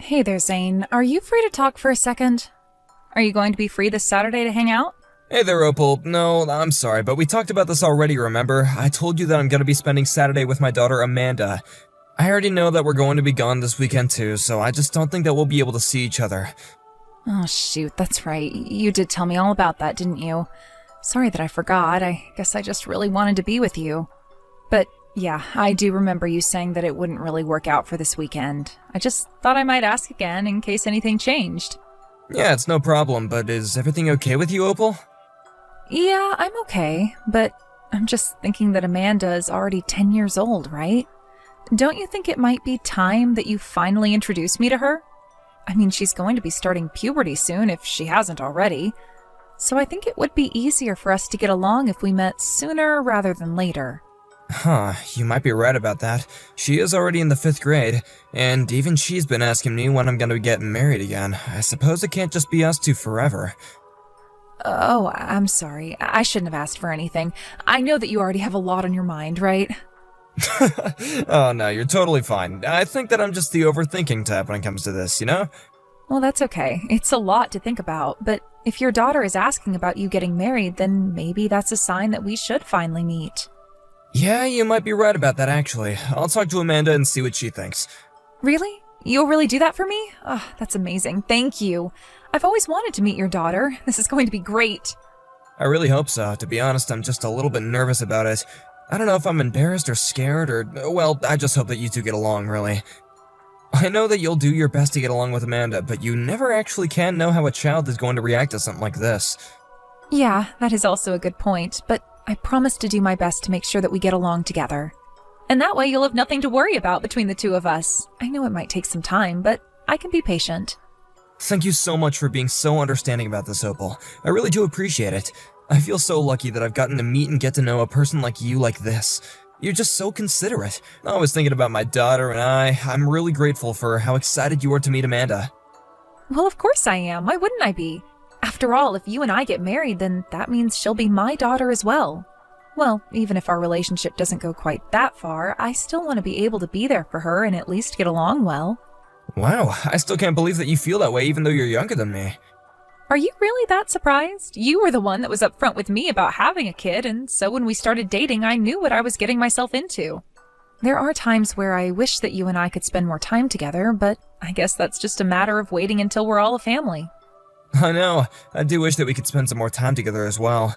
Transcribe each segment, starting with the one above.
Hey there, Zane. Are you free to talk for a second? Are you going to be free this Saturday to hang out? Hey there, Opal. No, I'm sorry, but we talked about this already, remember? I told you that I'm gonna be spending Saturday with my daughter, Amanda. I already know that we're going to be gone this weekend too, so I just don't think that we'll be able to see each other. Oh, shoot, that's right. You did tell me all about that, didn't you? Sorry that I forgot. I guess I just really wanted to be with you. But yeah, I do remember you saying that it wouldn't really work out for this weekend. I just thought I might ask again in case anything changed. Yeah, it's no problem, but is everything okay with you, Opal? Yeah, I'm okay, but I'm just thinking that Amanda is already 10 years old, right? Don't you think it might be time that you finally introduce me to her? I mean, she's going to be starting puberty soon if she hasn't already. So I think it would be easier for us to get along if we met sooner rather than later. Huh, you might be right about that. She is already in the 5th grade, and even she's been asking me when I'm gonna get married again. I suppose it can't just be us two forever. Oh, I'm sorry. I shouldn't have asked for anything. I know that you already have a lot on your mind, right? Oh no, you're totally fine. I think that I'm just the overthinking type when it comes to this, you know? Well, that's okay. It's a lot to think about, but if your daughter is asking about you getting married, then maybe that's a sign that we should finally meet. Yeah, you might be right about that actually. I'll talk to Amanda and see what she thinks. Really? You'll really do that for me? Oh, that's amazing. Thank you. I've always wanted to meet your daughter. This is going to be great. I really hope so. To be honest, I'm just a little bit nervous about it. I don't know if I'm embarrassed or scared or, well, I just hope that you two get along, really. I know that you'll do your best to get along with Amanda, but you never actually can know how a child is going to react to something like this. Yeah, that is also a good point, but I promise to do my best to make sure that we get along together. And that way you'll have nothing to worry about between the two of us. I know it might take some time, but I can be patient. Thank you so much for being so understanding about this, Opal. I really do appreciate it. I feel so lucky that I've gotten to meet and get to know a person like you like this. You're just so considerate. I was thinking about my daughter and I'm really grateful for how excited you are to meet Amanda. Well, of course I am. Why wouldn't I be? After all, if you and I get married, then that means she'll be my daughter as well. Well, even if our relationship doesn't go quite that far, I still want to be able to be there for her and at least get along well. Wow, I still can't believe that you feel that way even though you're younger than me. Are you really that surprised? You were the one that was upfront with me about having a kid, and so when we started dating, I knew what I was getting myself into. There are times where I wish that you and I could spend more time together, but I guess that's just a matter of waiting until we're all a family. I know, I do wish that we could spend some more time together as well.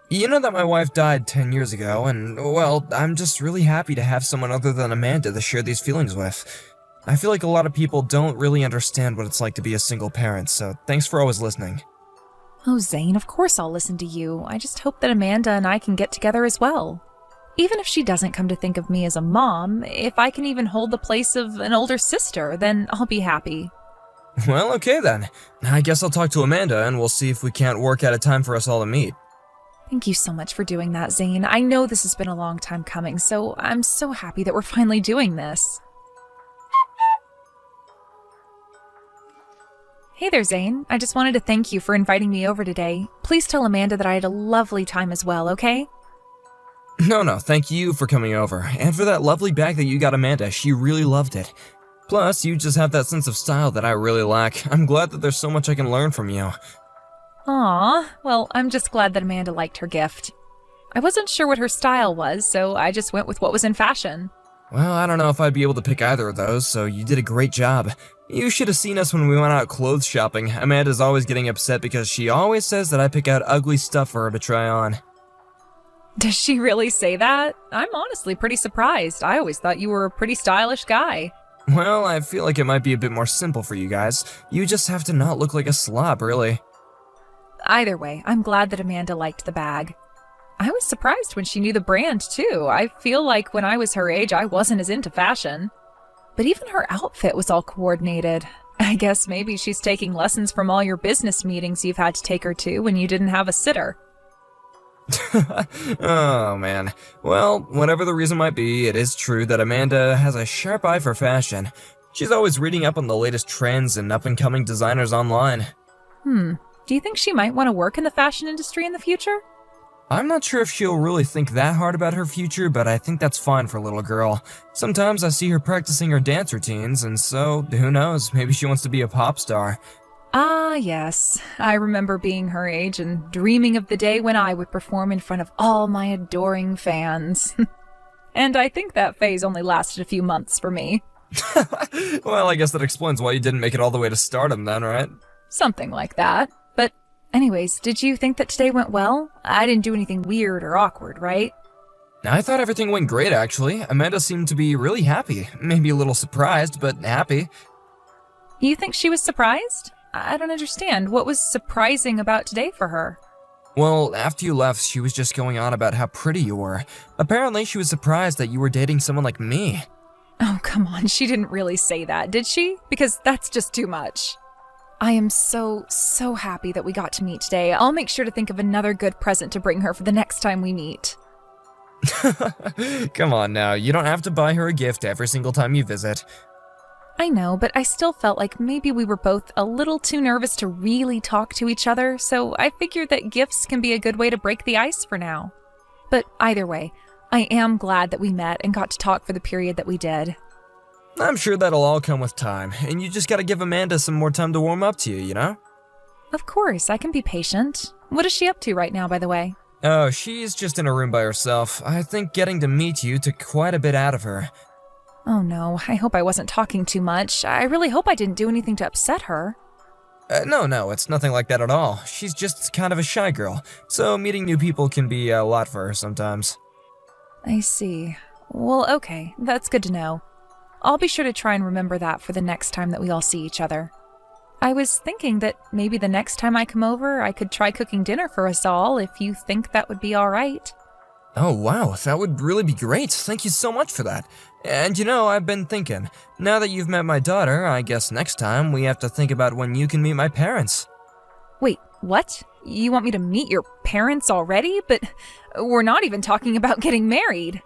You know that my wife died 10 years ago, and, well, I'm just really happy to have someone other than Amanda to share these feelings with. I feel like a lot of people don't really understand what it's like to be a single parent, so thanks for always listening. Oh, Zane, of course I'll listen to you. I just hope that Amanda and I can get together as well. Even if she doesn't come to think of me as a mom, if I can even hold the place of an older sister, then I'll be happy. Well, okay then. I guess I'll talk to Amanda and we'll see if we can't work out a time for us all to meet. Thank you so much for doing that, Zane. I know this has been a long time coming, so I'm so happy that we're finally doing this. Hey there, Zane. I just wanted to thank you for inviting me over today. Please tell Amanda that I had a lovely time as well, okay? No, thank you for coming over. And for that lovely bag that you got Amanda, she really loved it. Plus, you just have that sense of style that I really lack. I'm glad that there's so much I can learn from you. Aw, well, I'm just glad that Amanda liked her gift. I wasn't sure what her style was, so I just went with what was in fashion. Well, I don't know if I'd be able to pick either of those, so you did a great job. You should have seen us when we went out clothes shopping. Amanda's always getting upset because she always says that I pick out ugly stuff for her to try on. Does she really say that? I'm honestly pretty surprised. I always thought you were a pretty stylish guy. Well, I feel like it might be a bit more simple for you guys. You just have to not look like a slob, really. Either way, I'm glad that Amanda liked the bag. I was surprised when she knew the brand, too. I feel like when I was her age, I wasn't as into fashion. But even her outfit was all coordinated. I guess maybe she's taking lessons from all your business meetings you've had to take her to when you didn't have a sitter. Oh, man. Well, whatever the reason might be, it is true that Amanda has a sharp eye for fashion. She's always reading up on the latest trends and up-and-coming designers online. Do you think she might want to work in the fashion industry in the future? I'm not sure if she'll really think that hard about her future, but I think that's fine for a little girl. Sometimes I see her practicing her dance routines, and so, who knows, maybe she wants to be a pop star. Ah, yes. I remember being her age and dreaming of the day when I would perform in front of all my adoring fans. And I think that phase only lasted a few months for me. Well, I guess that explains why you didn't make it all the way to stardom then, right? Something like that. But anyways, did you think that today went well? I didn't do anything weird or awkward, right? I thought everything went great, actually. Amanda seemed to be really happy. Maybe a little surprised, but happy. You think she was surprised? I don't understand. What was surprising about today for her? Well, after you left, she was just going on about how pretty you were. Apparently, she was surprised that you were dating someone like me. Oh, come on. She didn't really say that, did she? Because that's just too much. I am so happy that we got to meet today. I'll make sure to think of another good present to bring her for the next time we meet. Come on now, you don't have to buy her a gift every single time you visit. I know, but I still felt like maybe we were both a little too nervous to really talk to each other, so I figured that gifts can be a good way to break the ice for now. But either way, I am glad that we met and got to talk for the period that we did. I'm sure that'll all come with time, and you just gotta give Amanda some more time to warm up to you, you know? Of course, I can be patient. What is she up to right now, by the way? Oh, she's just in a room by herself. I think getting to meet you took quite a bit out of her. Oh no, I hope I wasn't talking too much. I really hope I didn't do anything to upset her. No, it's nothing like that at all. She's just kind of a shy girl, so meeting new people can be a lot for her sometimes. I see. Well, okay, that's good to know. I'll be sure to try and remember that for the next time that we all see each other. I was thinking that maybe the next time I come over, I could try cooking dinner for us all if you think that would be all right. Oh wow, that would really be great. Thank you so much for that. And you know, I've been thinking, now that you've met my daughter, I guess next time we have to think about when you can meet my parents. Wait, what? You want me to meet your parents already? But we're not even talking about getting married.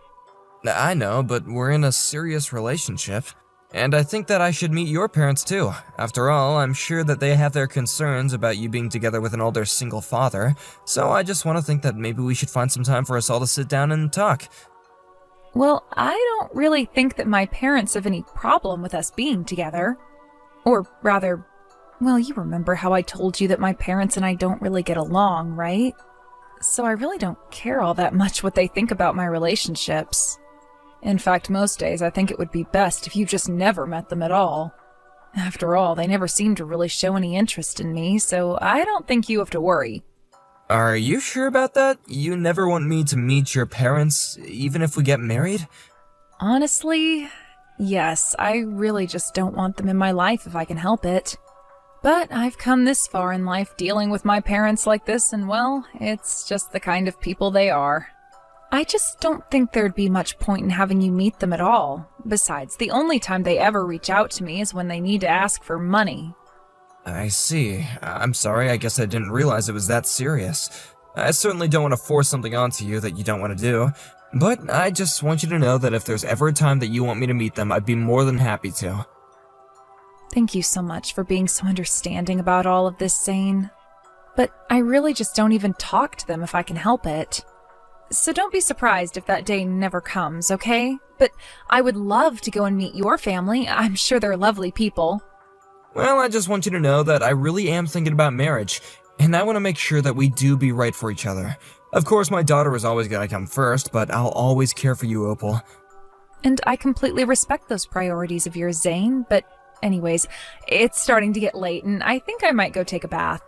I know, but we're in a serious relationship. And I think that I should meet your parents too. After all, I'm sure that they have their concerns about you being together with an older single father, so I just want to think that maybe we should find some time for us all to sit down and talk. Well, I don't really think that my parents have any problem with us being together. Or rather, well, you remember how I told you that my parents and I don't really get along, right? So I really don't care all that much what they think about my relationships. In fact, most days I think it would be best if you just never met them at all. After all, they never seem to really show any interest in me, so I don't think you have to worry. Are you sure about that? You never want me to meet your parents, even if we get married? Honestly, yes, I really just don't want them in my life if I can help it. But I've come this far in life dealing with my parents like this, and well, it's just the kind of people they are. I just don't think there'd be much point in having you meet them at all. Besides, the only time they ever reach out to me is when they need to ask for money. I see. I'm sorry, I guess I didn't realize it was that serious. I certainly don't want to force something onto you that you don't want to do, but I just want you to know that if there's ever a time that you want me to meet them, I'd be more than happy to. Thank you so much for being so understanding about all of this, Zane. But I really just don't even talk to them if I can help it. So don't be surprised if that day never comes, okay? But I would love to go and meet your family. I'm sure they're lovely people. Well, I just want you to know that I really am thinking about marriage, and I want to make sure that we do be right for each other. Of course, my daughter is always going to come first, but I'll always care for you, Opal. And I completely respect those priorities of yours, Zane, but anyways, it's starting to get late, and I think I might go take a bath.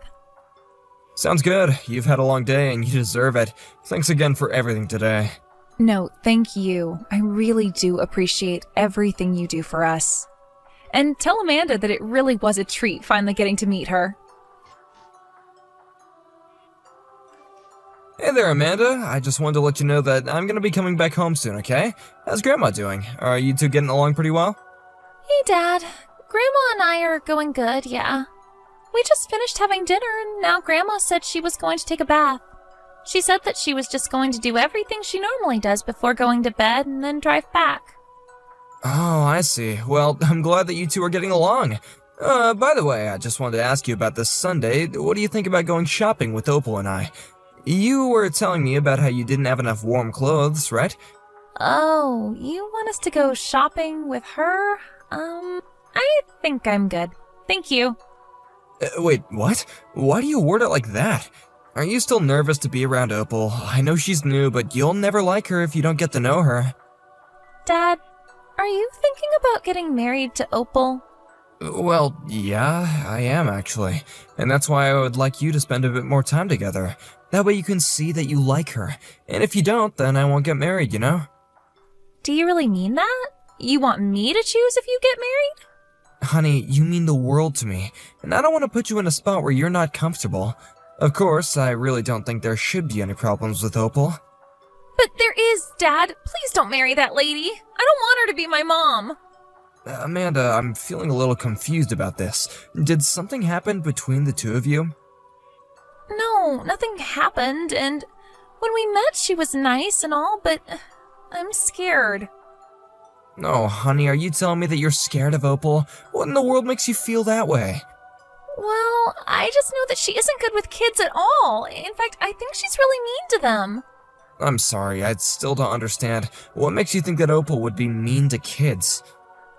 Sounds good. You've had a long day, and you deserve it. Thanks again for everything today. No, thank you. I really do appreciate everything you do for us. And tell Amanda that it really was a treat finally getting to meet her. Hey there, Amanda. I just wanted to let you know that I'm gonna be coming back home soon, okay? How's Grandma doing? Are you two getting along pretty well? Hey, Dad. Grandma and I are going good, yeah. We just finished having dinner, and now Grandma said she was going to take a bath. She said that she was just going to do everything she normally does before going to bed and then drive back. Oh, I see. Well, I'm glad that you two are getting along. By the way, I just wanted to ask you about this Sunday. What do you think about going shopping with Opal and I? You were telling me about how you didn't have enough warm clothes, right? Oh, you want us to go shopping with her? I think I'm good. Thank you. Wait, what? Why do you word it like that? Are you still nervous to be around Opal? I know she's new, but you'll never like her if you don't get to know her. Dad, are you thinking about getting married to Opal? Well, yeah, I am actually. And that's why I would like you to spend a bit more time together. That way you can see that you like her. And if you don't, then I won't get married, you know? Do you really mean that? You want me to choose if you get married? Honey, you mean the world to me, and I don't want to put you in a spot where you're not comfortable. Of course, I really don't think there should be any problems with Opal. But there is, Dad. Please don't marry that lady. I don't want her to be my mom. Amanda, I'm feeling a little confused about this. Did something happen between the two of you? No, nothing happened, and when we met she was nice and all, but I'm scared. No, honey, are you telling me that you're scared of Opal? What in the world makes you feel that way? Well, I just know that she isn't good with kids at all. In fact, I think she's really mean to them. I'm sorry, I still don't understand. What makes you think that Opal would be mean to kids?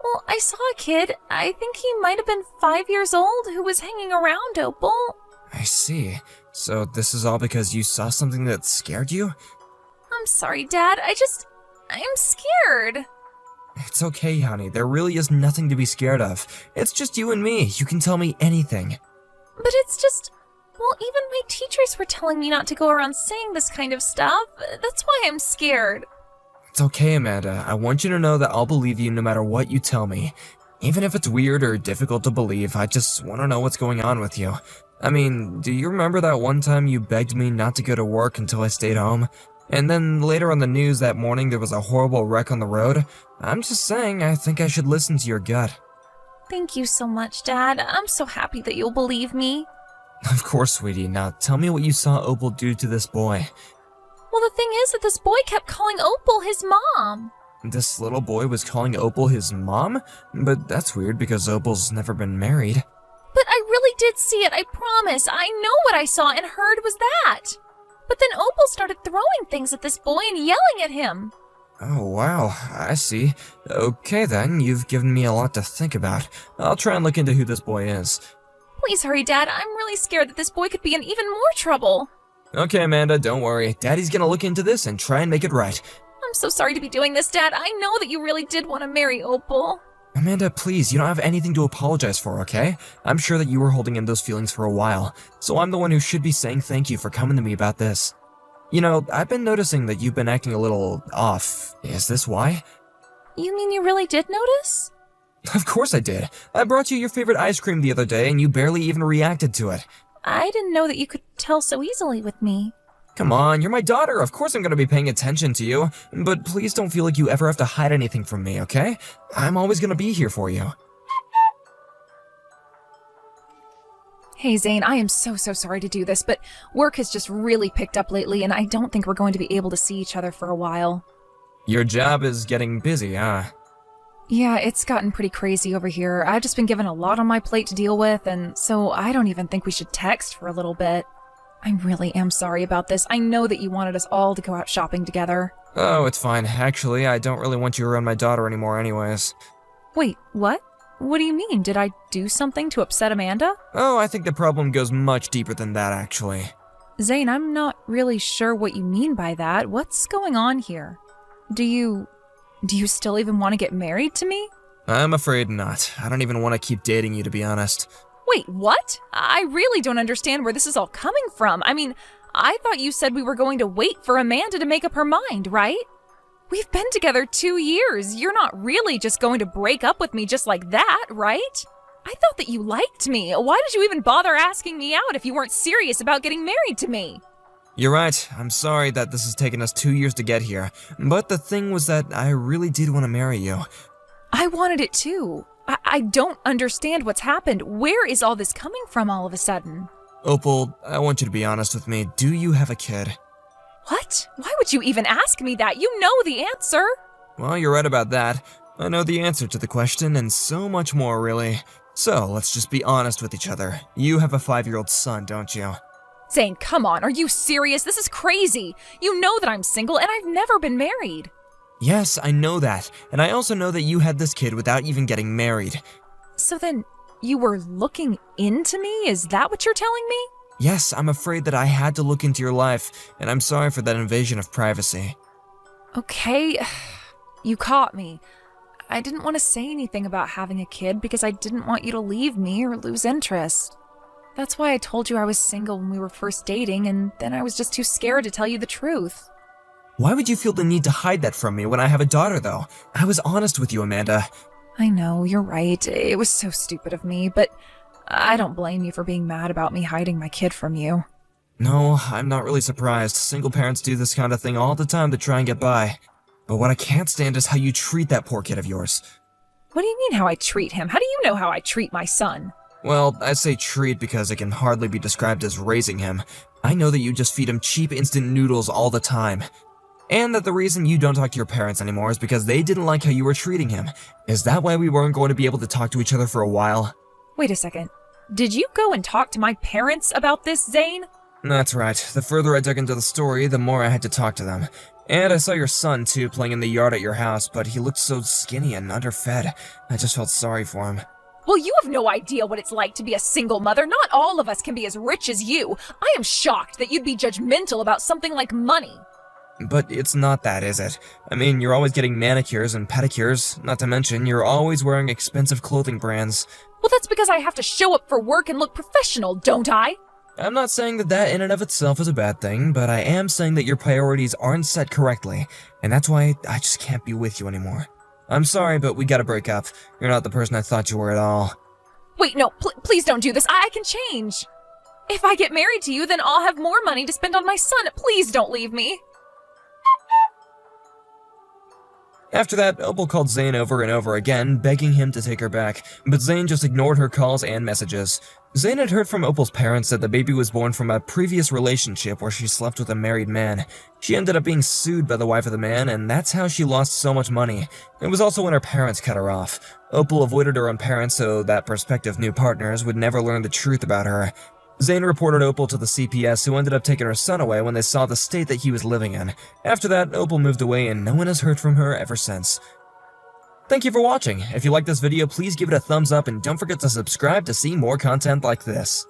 Well, I saw a kid, I think he might have been 5 years old, who was hanging around Opal. I see. So this is all because you saw something that scared you? I'm sorry, Dad. I'm scared. It's okay, honey. There really is nothing to be scared of. It's just you and me. You can tell me anything. But it's just, well, even my teachers were telling me not to go around saying this kind of stuff. That's why I'm scared. It's okay, Amanda. I want you to know that I'll believe you no matter what you tell me. Even if it's weird or difficult to believe, I just want to know what's going on with you. I mean, do you remember that one time you begged me not to go to work until I stayed home? And then later on the news that morning there was a horrible wreck on the road? I'm just saying, I think I should listen to your gut. Thank you so much, Dad. I'm so happy that you'll believe me. Of course, sweetie. Now tell me what you saw Opal do to this boy. Well, the thing is that this boy kept calling Opal his mom. This little boy was calling Opal his mom? But that's weird because Opal's never been married. But I really did see it, I promise. I know what I saw and heard was that. But then Opal started throwing things at this boy and yelling at him. Oh, wow. I see. Okay then, you've given me a lot to think about. I'll try and look into who this boy is. Please hurry, Dad. I'm really scared that this boy could be in even more trouble. Okay, Amanda, don't worry. Daddy's gonna look into this and try and make it right. I'm so sorry to be doing this, Dad. I know that you really did want to marry Opal. Amanda, please, you don't have anything to apologize for, okay? I'm sure that you were holding in those feelings for a while, so I'm the one who should be saying thank you for coming to me about this. You know, I've been noticing that you've been acting a little off. Is this why? You mean you really did notice? Of course I did. I brought you your favorite ice cream the other day and you barely even reacted to it. I didn't know that you could tell so easily with me. Come on, you're my daughter. Of course I'm gonna be paying attention to you. But please don't feel like you ever have to hide anything from me, okay? I'm always gonna be here for you. Hey Zane, I am so sorry to do this, but work has just really picked up lately and I don't think we're going to be able to see each other for a while. Your job is getting busy, huh? Yeah, it's gotten pretty crazy over here. I've just been given a lot on my plate to deal with, and so I don't even think we should text for a little bit. I really am sorry about this. I know that you wanted us all to go out shopping together. Oh, it's fine. Actually, I don't really want you around my daughter anymore anyways. Wait, what? What do you mean? Did I do something to upset Amanda? Oh, I think the problem goes much deeper than that, actually. Zane, I'm not really sure what you mean by that. What's going on here? Do you still even want to get married to me? I'm afraid not. I don't even want to keep dating you, to be honest. Wait, what? I really don't understand where this is all coming from. I mean, I thought you said we were going to wait for Amanda to make up her mind, right? We've been together 2 years. You're not really just going to break up with me just like that, right? I thought that you liked me. Why did you even bother asking me out if you weren't serious about getting married to me? You're right. I'm sorry that this has taken us 2 years to get here. But the thing was that I really did want to marry you. I wanted it too. I don't understand what's happened. Where is all this coming from all of a sudden? Opal, I want you to be honest with me. Do you have a kid? What? Why would you even ask me that? You know the answer. Well, you're right about that. I know the answer to the question and so much more, really. So, let's just be honest with each other. You have a 5-year-old son, don't you? Zane, come on, are you serious? This is crazy. You know that I'm single and I've never been married. Yes, I know that, and I also know that you had this kid without even getting married. So then, you were looking into me? Is that what you're telling me? Yes, I'm afraid that I had to look into your life, and I'm sorry for that invasion of privacy. Okay, you caught me. I didn't want to say anything about having a kid because I didn't want you to leave me or lose interest. That's why I told you I was single when we were first dating, and then I was just too scared to tell you the truth. Why would you feel the need to hide that from me when I have a daughter, though? I was honest with you, Amanda. I know, you're right. It was so stupid of me, but I don't blame you for being mad about me hiding my kid from you. No, I'm not really surprised. Single parents do this kind of thing all the time to try and get by. But what I can't stand is how you treat that poor kid of yours. What do you mean how I treat him? How do you know how I treat my son? Well, I say treat because it can hardly be described as raising him. I know that you just feed him cheap instant noodles all the time. And that the reason you don't talk to your parents anymore is because they didn't like how you were treating him. Is that why we weren't going to be able to talk to each other for a while? Wait a second. Did you go and talk to my parents about this, Zane? That's right. The further I dug into the story, the more I had to talk to them. And I saw your son, too, playing in the yard at your house, but he looked so skinny and underfed. I just felt sorry for him. Well, you have no idea what it's like to be a single mother. Not all of us can be as rich as you. I am shocked that you'd be judgmental about something like money. But it's not that, is it? I mean, you're always getting manicures and pedicures, not to mention you're always wearing expensive clothing brands. Well, that's because I have to show up for work and look professional, don't I? I'm not saying that that in and of itself is a bad thing, but I am saying that your priorities aren't set correctly, and that's why I just can't be with you anymore. I'm sorry, but we gotta break up. You're not the person I thought you were at all. Wait, no, please don't do this. I can change. If I get married to you, then I'll have more money to spend on my son. Please don't leave me. After that, Opal called Zane over and over again, begging him to take her back, but Zane just ignored her calls and messages. Zane had heard from Opal's parents that the baby was born from a previous relationship where she slept with a married man. She ended up being sued by the wife of the man, and that's how she lost so much money. It was also when her parents cut her off. Opal avoided her own parents so that prospective new partners would never learn the truth about her. Zane reported Opal to the CPS, who ended up taking her son away when they saw the state that he was living in. After that, Opal moved away and no one has heard from her ever since. Thank you for watching. If you liked this video, please give it a thumbs up and don't forget to subscribe to see more content like this.